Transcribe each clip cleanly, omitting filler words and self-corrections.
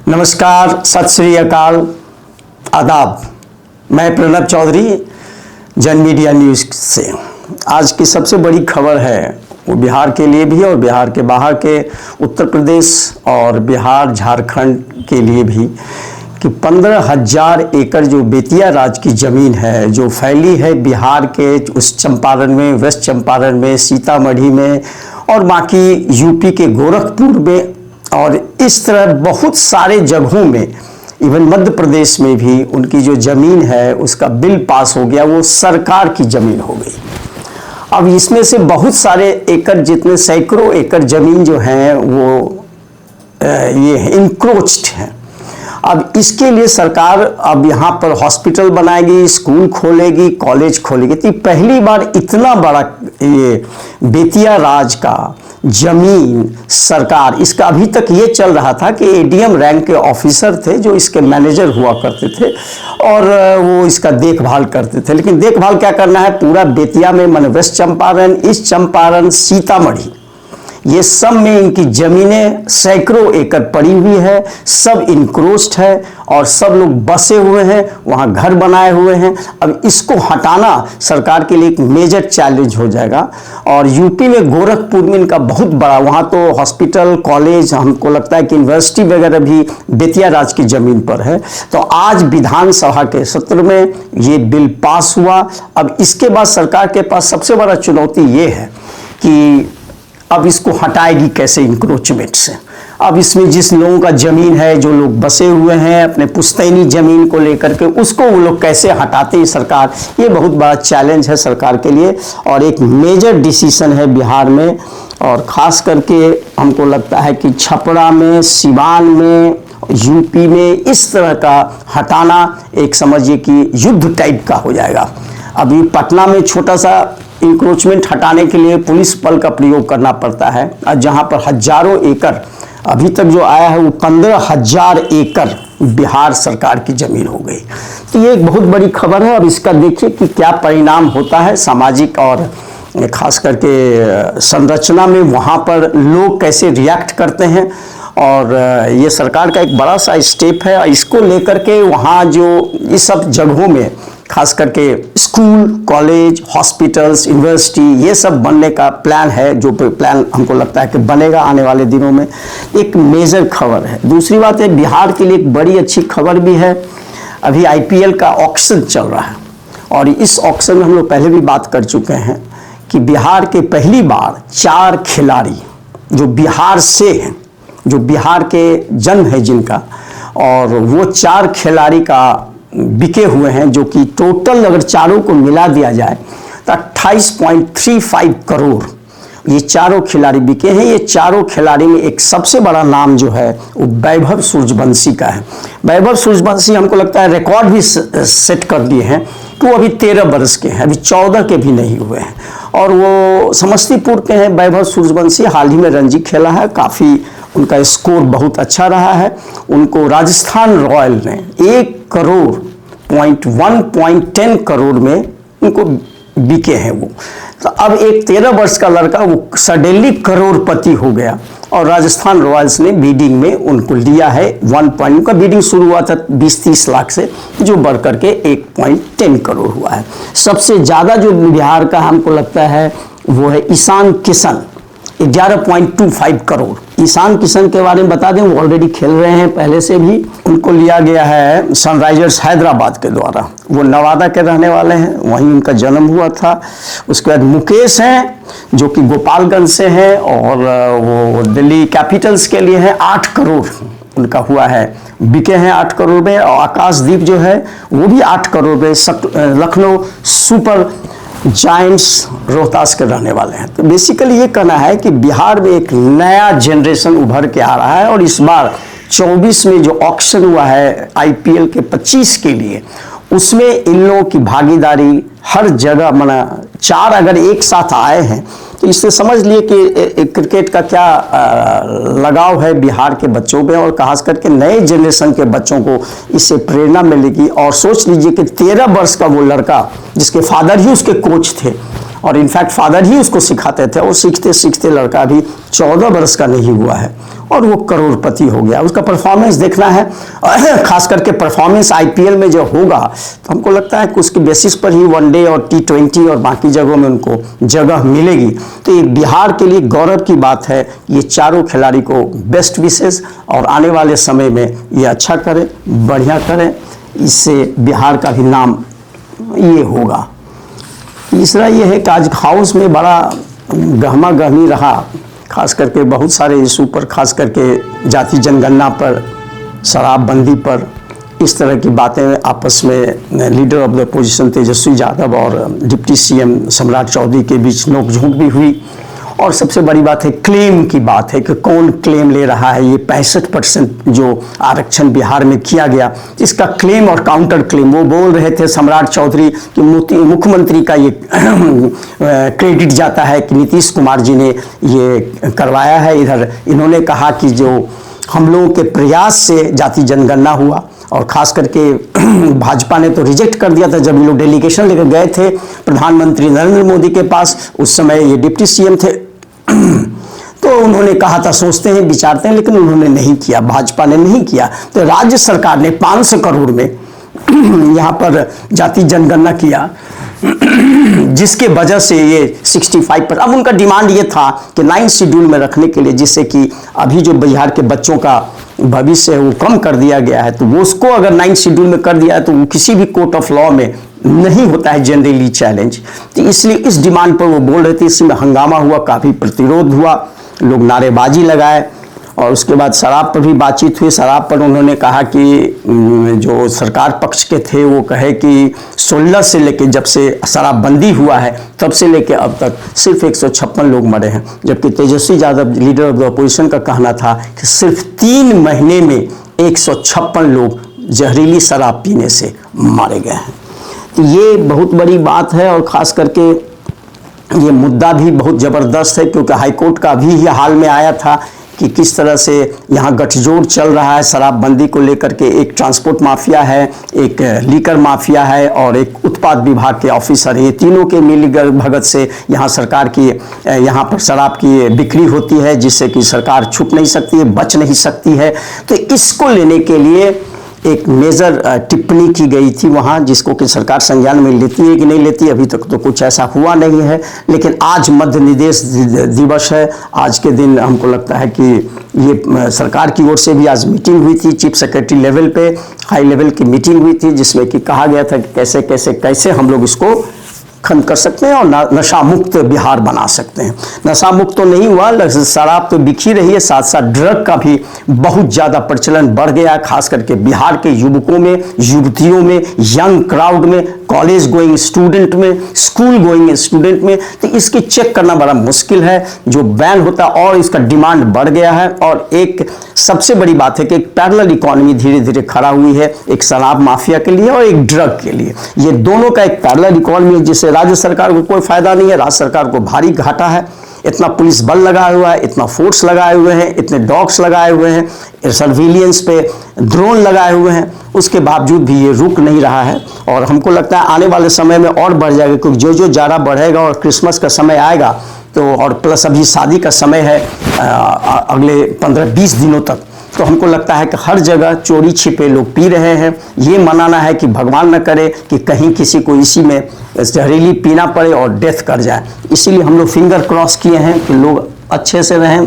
नमस्कार, सत श्री अकाल, आदाब। मैं प्रणब चौधरी, जन मीडिया न्यूज़ से। आज की सबसे बड़ी खबर है वो बिहार के लिए भी और बिहार के बाहर के उत्तर प्रदेश और बिहार झारखंड के लिए भी कि 15,000 एकड़ जो बेतिया राज की ज़मीन है जो फैली है बिहार के उस चंपारण में, वेस्ट चंपारण में, सीतामढ़ी में और बाकी यूपी के गोरखपुर में और इस तरह बहुत सारे जगहों में, इवन मध्य प्रदेश में भी उनकी जो ज़मीन है उसका बिल पास हो गया, वो सरकार की ज़मीन हो गई। अब इसमें से बहुत सारे एकड़, जितने सैकड़ों एकड़ ज़मीन जो हैं वो ये इंक्रोच्ड हैं। अब इसके लिए सरकार अब यहाँ पर हॉस्पिटल बनाएगी, स्कूल खोलेगी, कॉलेज खोलेगी। तो पहली बार इतना बड़ा ये बेतिया राज का जमीन सरकार, इसका अभी तक ये चल रहा था कि एडीएम रैंक के ऑफिसर थे जो इसके मैनेजर हुआ करते थे और वो इसका देखभाल करते थे। लेकिन देखभाल क्या करना है, पूरा बेतिया में, मन वेस्ट चंपारण, ईस्ट चंपारण, सीतामढ़ी, ये सब में इनकी ज़मीनें सैकड़ों एकड़ पड़ी हुई है, सब इंक्रोच्ड है और सब लोग बसे हुए हैं, वहाँ घर बनाए हुए हैं। अब इसको हटाना सरकार के लिए एक मेजर चैलेंज हो जाएगा। और यूपी में गोरखपुर में इनका बहुत बड़ा, वहाँ तो हॉस्पिटल, कॉलेज, हमको लगता है कि यूनिवर्सिटी वगैरह भी बेतिया राज की ज़मीन पर है। तो आज विधानसभा के सत्र में ये बिल पास हुआ। अब इसके बाद सरकार के पास सबसे बड़ा चुनौती ये है कि अब इसको हटाएगी कैसे इंक्रोचमेंट से। अब इसमें जिस लोगों का ज़मीन है, जो लोग बसे हुए हैं अपने पुश्तैनी ज़मीन को लेकर के, उसको वो लोग कैसे हटाते हैं सरकार, ये बहुत बड़ा चैलेंज है सरकार के लिए और एक मेजर डिसीजन है बिहार में। और ख़ास करके हमको लगता है कि छपरा में, सिवान में, यूपी में इस तरह का हटाना एक समझिए कि युद्ध टाइप का हो जाएगा। अभी पटना में छोटा सा इंक्रोचमेंट हटाने के लिए पुलिस बल का प्रयोग करना पड़ता है, जहां पर हजारों एकड़, अभी तक जो आया है वो 15,000 एकड़ बिहार सरकार की ज़मीन हो गई। तो ये एक बहुत बड़ी खबर है। अब इसका देखिए कि क्या परिणाम होता है सामाजिक और खास करके संरचना में, वहाँ पर लोग कैसे रिएक्ट करते हैं। और ये सरकार का एक बड़ा सा स्टेप है। इसको लेकर के वहाँ जो इस सब जगहों में खास करके स्कूल, कॉलेज, हॉस्पिटल्स, यूनिवर्सिटी, ये सब बनने का प्लान है, जो प्लान हमको लगता है कि बनेगा आने वाले दिनों में। एक मेजर खबर है। दूसरी बात है, बिहार के लिए एक बड़ी अच्छी खबर भी है। अभी आईपीएल का ऑक्शन चल रहा है और इस ऑक्शन में हम लोग पहले भी बात कर चुके हैं कि बिहार के पहली बार 4 खिलाड़ी जो बिहार से हैं, जो बिहार के जन्म है जिनका, और वो 4 खिलाड़ी का बिके हुए हैं, जो कि टोटल अगर चारों को मिला दिया जाए तो 28.35 करोड़ ये चारों खिलाड़ी बिके हैं। ये चारों खिलाड़ी में एक सबसे बड़ा नाम जो है वो वैभव सूर्यवंशी का है। वैभव सूर्यवंशी हमको लगता है रिकॉर्ड भी सेट कर दिए हैं कि वो अभी 13 वर्ष के हैं, अभी 14 के भी नहीं हुए हैं और वो समस्तीपुर के हैं। वैभव सूर्यवंशी हाल ही में रणजी खेला है, काफ़ी उनका स्कोर बहुत अच्छा रहा है। उनको राजस्थान रॉयल ने 1.10 करोड़ में उनको बिके हैं वो। तो अब एक 13 वर्ष का लड़का वो सडनली करोड़पति हो गया और राजस्थान रॉयल्स ने बीडिंग में उनको लिया है 1. उनका बीडिंग शुरू हुआ था 20-30 लाख से, जो बढ़ करके 1.10 करोड़ हुआ है। सबसे ज़्यादा जो बिहार का हमको लगता है वो है ईशान किशन, 11.25 करोड़। ईशान किशन के बारे में बता दें, वो ऑलरेडी खेल रहे हैं पहले से भी। उनको लिया गया है सनराइजर्स हैदराबाद के द्वारा। वो नवादा के रहने वाले हैं, वहीं उनका जन्म हुआ था। उसके बाद मुकेश हैं जो कि गोपालगंज से हैं और वो दिल्ली कैपिटल्स के लिए हैं। 8 करोड़ उनका हुआ है, बिके हैं 8 करोड़ में। और आकाशदीप जो है वो भी 8 करोड़ में लखनऊ सुपर जायंट्स रोहतास के रहने वाले हैं। तो बेसिकली ये कहना है कि बिहार में एक नया जनरेशन उभर के आ रहा है और इस बार 24 में जो ऑक्शन हुआ है आईपीएल के 25 के लिए, उसमें इन लोगों की भागीदारी हर जगह, माना 4 अगर एक साथ आए हैं तो इससे समझ लिए कि क्रिकेट का क्या लगाव है बिहार के बच्चों में और खास करके नए जनरेशन के बच्चों को इससे प्रेरणा मिलेगी। और सोच लीजिए कि 13 वर्ष का वो लड़का जिसके फादर ही उसके कोच थे और इनफैक्ट फादर ही उसको सिखाते थे, और सीखते सीखते लड़का भी 14 वर्ष का नहीं हुआ है और वो करोड़पति हो गया। उसका परफॉर्मेंस देखना है, खास करके परफॉर्मेंस आईपीएल में जो होगा तो हमको लगता है कि उसके बेसिस पर ही वनडे और T20 और बाकी जगहों में उनको जगह मिलेगी। तो ये बिहार के लिए गौरव की बात है। ये चारों खिलाड़ी को बेस्ट विशेस, और आने वाले समय में ये अच्छा करें, बढ़िया करें, इससे बिहार का भी नाम ये होगा। तीसरा ये है कि आज हाउस में बड़ा गहमा गहमी रहा, खास करके बहुत सारे इशू पर, खास करके जाति जनगणना पर, शराबबंदी पर, इस तरह की बातें आपस में leader of the opposition Tejashwi Yadav और डिप्टी सीएम सम्राट चौधरी के बीच नोकझोंक भी हुई। और सबसे बड़ी बात है क्लेम की बात है कि कौन क्लेम ले रहा है। ये 65% जो आरक्षण बिहार में किया गया, इसका क्लेम और काउंटर क्लेम, वो बोल रहे थे सम्राट चौधरी कि मुख्यमंत्री का ये क्रेडिट जाता है कि नीतीश कुमार जी ने ये करवाया है। इधर इन्होंने कहा कि जो हम लोगों के प्रयास से जाति जनगणना हुआ, और खास करके भाजपा ने तो रिजेक्ट कर दिया था जब ये लोग डेलीगेशन लेकर गए थे प्रधानमंत्री नरेंद्र मोदी के पास। उस समय ये डिप्टी सीएम थे तो उन्होंने कहा था सोचते हैं विचारते हैं, लेकिन उन्होंने नहीं किया, भाजपा ने नहीं किया। तो राज्य सरकार ने 500 करोड़ में यहाँ पर जाति जनगणना किया, जिसके वजह से ये 65%। अब उनका डिमांड ये था कि 9 शेड्यूल में रखने के लिए, जिससे कि अभी जो बिहार के बच्चों का भविष्य है वो कम कर दिया गया है, तो वो उसको अगर 9 शेड्यूल में कर दिया है तो वो किसी भी कोर्ट ऑफ लॉ में नहीं होता है जनरली चैलेंज। तो इसलिए इस डिमांड पर वो बोल रहे थे। इसमें हंगामा हुआ, काफ़ी प्रतिरोध हुआ, लोग नारेबाजी लगाए, और उसके बाद शराब पर भी बातचीत हुई। शराब पर उन्होंने कहा कि जो सरकार पक्ष के थे वो कहे कि 16 से लेके जब से शराबबंदी हुआ है तब से लेके अब तक सिर्फ 156 लोग मरे हैं, जबकि Tejashwi Yadav leader of the opposition का कहना था कि सिर्फ 3 महीने में 156 लोग जहरीली शराब पीने से मारे गए हैं। तो ये बहुत बड़ी बात है, और ख़ास करके ये मुद्दा भी बहुत ज़बरदस्त है, क्योंकि हाईकोर्ट का भी ये हाल में आया था कि किस तरह से यहाँ गठजोड़ चल रहा है शराबबंदी को लेकर के। एक ट्रांसपोर्ट माफिया है, एक लीकर माफिया है, और एक उत्पाद विभाग के ऑफिसर है। ये तीनों के मिली भगत से यहाँ सरकार की यहाँ पर शराब की बिक्री होती है, जिससे कि सरकार छुप नहीं सकती है, बच नहीं सकती है। तो इसको लेने के लिए एक मेजर टिप्पणी की गई थी वहाँ, जिसको कि सरकार संज्ञान में लेती है कि नहीं लेती, अभी तक तो कुछ ऐसा हुआ नहीं है। लेकिन आज मध्य निर्देश दिवस है। आज के दिन हमको लगता है कि ये सरकार की ओर से भी आज मीटिंग हुई थी, चीफ सेक्रेटरी लेवल पे हाई लेवल की मीटिंग हुई थी, जिसमें कि कहा गया था कि कैसे हम लोग इसको खत्म कर सकते हैं और नशा मुक्त बिहार बना सकते हैं। नशा मुक्त तो नहीं हुआ, शराब तो बिखी रही है, साथ साथ ड्रग का भी बहुत ज़्यादा प्रचलन बढ़ गया, खास करके बिहार के युवकों में, युवतियों में, यंग क्राउड में, कॉलेज गोइंग स्टूडेंट में, स्कूल गोइंग स्टूडेंट में। तो इसकी चेक करना बड़ा मुश्किल है, जो बैन होता है, और इसका डिमांड बढ़ गया है। और एक सबसे बड़ी बात है कि एक पैरेलल इकोनॉमी धीरे धीरे खड़ा हुई है, एक शराब माफिया के लिए और एक ड्रग के लिए। ये दोनों का एक पैरेलल इकोनॉमी है, जिससे राज्य सरकार को कोई फायदा नहीं है, राज्य सरकार को भारी घाटा है। इतना पुलिस बल लगाया हुआ है, इतना फोर्स लगाए हुए हैं, इतने डॉग्स लगाए हुए हैं, सर्विलियंस पे ड्रोन लगाए हुए हैं, उसके बावजूद भी ये रुक नहीं रहा है। और हमको लगता है आने वाले समय में और बढ़ जाएगा, क्योंकि जो जाड़ा बढ़ेगा और क्रिसमस का समय आएगा तो, और प्लस अभी शादी का समय है अगले 15-20 दिनों तक, तो हमको लगता है कि हर जगह चोरी छिपे लोग पी रहे हैं। ये मनाना है कि भगवान न करे कि कहीं किसी को इसी में जहरीली पीना पड़े और डेथ कर जाए। इसीलिए हम लोग फिंगर क्रॉस किए हैं कि लोग अच्छे से रहें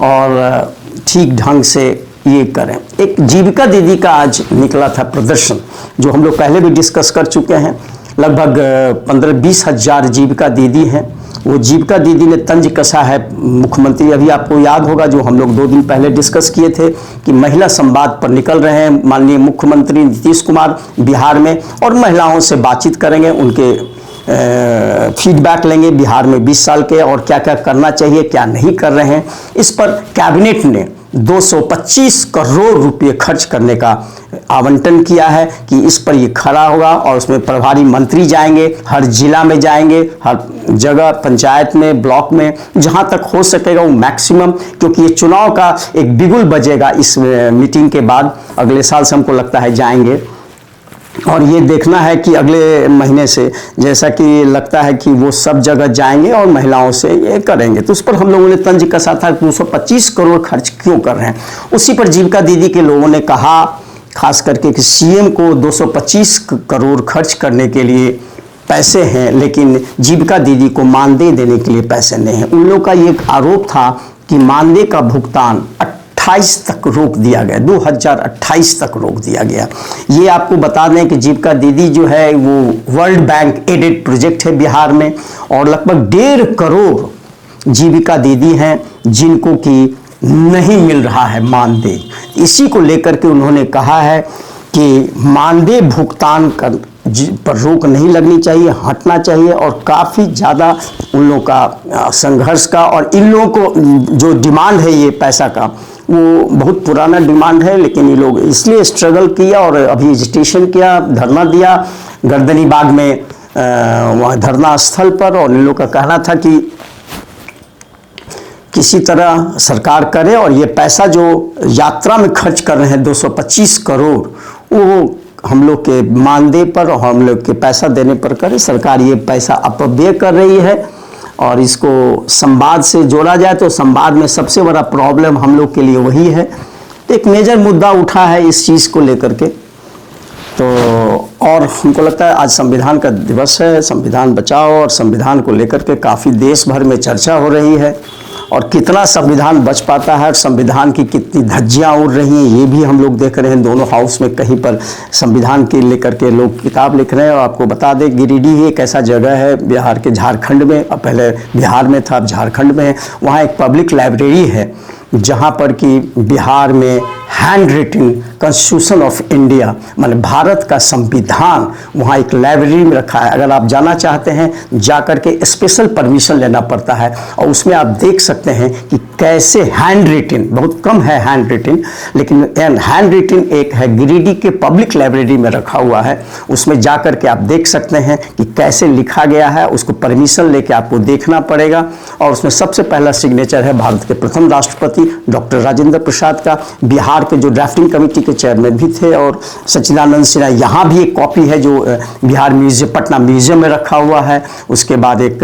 और ठीक ढंग से ये करें। एक जीविका दीदी का आज निकला था प्रदर्शन, जो हम लोग पहले भी डिस्कस कर चुके हैं। लगभग 15-20 हज़ार जीविका दीदी हैं। वो जीविका दीदी ने तंज कसा है मुख्यमंत्री, अभी आपको याद होगा जो हम लोग 2 दिन पहले डिस्कस किए थे कि महिला संवाद पर निकल रहे हैं माननीय मुख्यमंत्री नीतीश कुमार बिहार में, और महिलाओं से बातचीत करेंगे, उनके फीडबैक लेंगे बिहार में 20 साल के, और क्या क्या करना चाहिए, क्या नहीं कर रहे हैं। इस पर कैबिनेट ने 225 करोड़ रुपए खर्च करने का आवंटन किया है कि इस पर ये खड़ा होगा, और उसमें प्रभारी मंत्री जाएंगे, हर जिला में जाएंगे, हर जगह पंचायत में, ब्लॉक में, जहां तक हो सकेगा वो मैक्सिमम, क्योंकि ये चुनाव का एक बिगुल बजेगा इस मीटिंग के बाद। अगले साल से हमको लगता है जाएंगे। और ये देखना है कि अगले महीने से जैसा कि लगता है कि वो सब जगह जाएंगे और महिलाओं से ये करेंगे, तो उस पर हम लोगों ने तंज कसा था 225 करोड़ खर्च क्यों कर रहे हैं। उसी पर जीविका दीदी के लोगों ने कहा, खास करके कि सीएम को 225 करोड़ खर्च करने के लिए पैसे हैं, लेकिन जीविका दीदी को मानदेय देने के लिए पैसे नहीं हैं। उन लोगों का ये आरोप था कि मानदेय का भुगतान 28 तक रोक दिया गया, 2028 तक रोक दिया गया। ये आपको बता दें कि जीविका दीदी जो है वो वर्ल्ड बैंक एडेड प्रोजेक्ट है बिहार में, और लगभग 1.5 करोड़ जीविका दीदी हैं जिनको कि नहीं मिल रहा है मानदेय। इसी को लेकर के उन्होंने कहा है कि मानदेय भुगतान पर रोक नहीं लगनी चाहिए, हटना चाहिए, और काफ़ी ज़्यादा उन लोगों का संघर्ष का, और इन लोगों को जो डिमांड है ये पैसा का, वो बहुत पुराना डिमांड है, लेकिन ये लोग इसलिए स्ट्रगल किया और अभी एजिटेशन किया, धरना दिया गर्दनी बाग में, वहाँ धरना स्थल पर। और इन लोगों का कहना था कि किसी तरह सरकार करे और ये पैसा जो यात्रा में खर्च कर रहे हैं 225 करोड़, वो हम लोग के मानदेय पर और हम लोग के पैसा देने पर करे। सरकार ये पैसा अपव्यय कर रही है, और इसको संवाद से जोड़ा जाए तो संवाद में सबसे बड़ा प्रॉब्लम हम लोग के लिए वही है। तो एक मेजर मुद्दा उठा है इस चीज़ को लेकर के। तो और हमको लगता है आज संविधान का दिवस है, संविधान बचाओ, और संविधान को लेकर के काफ़ी देश भर में चर्चा हो रही है, और कितना संविधान बच पाता है और संविधान की कितनी धज्जियाँ उड़ रही हैं ये भी हम लोग देख रहे हैं। दोनों हाउस में कहीं पर संविधान के लेकर के लोग किताब लिख रहे हैं। और आपको बता दें, गिरिडीह एक ऐसा जगह है बिहार के, झारखंड में, पहले बिहार में था अब झारखंड में है, वहाँ एक पब्लिक लाइब्रेरी है जहाँ पर कि बिहार में hand written constitution of India, मतलब भारत का संविधान वहाँ एक लाइब्रेरी में रखा है। अगर आप जाना चाहते हैं जाकर के स्पेशल परमिशन लेना पड़ता है, और उसमें आप देख सकते हैं कि कैसे हैंड रिटन, बहुत कम है हैंड रिटन, लेकिन हैंड रिटन एक है, गिरिडीह के पब्लिक लाइब्रेरी में रखा हुआ है। उसमें जाकर के आप देख सकते हैं कि कैसे लिखा गया है, उसको परमिशन लेके आपको देखना पड़ेगा। और उसमें सबसे पहला सिग्नेचर है भारत के प्रथम राष्ट्रपति डॉक्टर राजेंद्र प्रसाद का, बिहार के जो ड्राफ्टिंग कमेटी के चेयरमैन भी थे, और सच्चिदानंद सिन्हा। यहाँ भी एक कॉपी है जो बिहार म्यूजियम, पटना म्यूजियम में रखा हुआ है। उसके बाद एक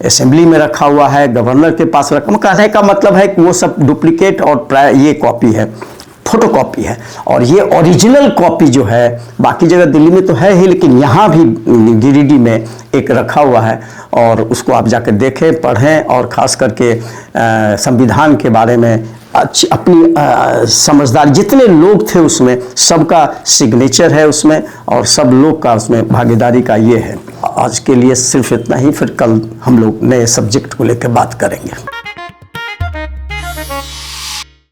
असेंबली में रखा हुआ है, गवर्नर के पास रखा। कहने का मतलब है कि वो सब डुप्लीकेट और ये कॉपी है, फोटो कॉपी है, और ये ओरिजिनल कॉपी जो है बाकी जगह दिल्ली में तो है ही, लेकिन यहाँ भी गिरिडीह में एक रखा हुआ है। और उसको आप जाकर देखें, पढ़ें, और ख़ास करके संविधान के बारे में अच्छी अपनी समझदार, जितने लोग थे उसमें सबका सिग्नेचर है उसमें, और सब लोग का उसमें भागीदारी का ये है। आज के लिए सिर्फ इतना ही, फिर कल हम लोग नए सब्जेक्ट को लेकर बात करेंगे।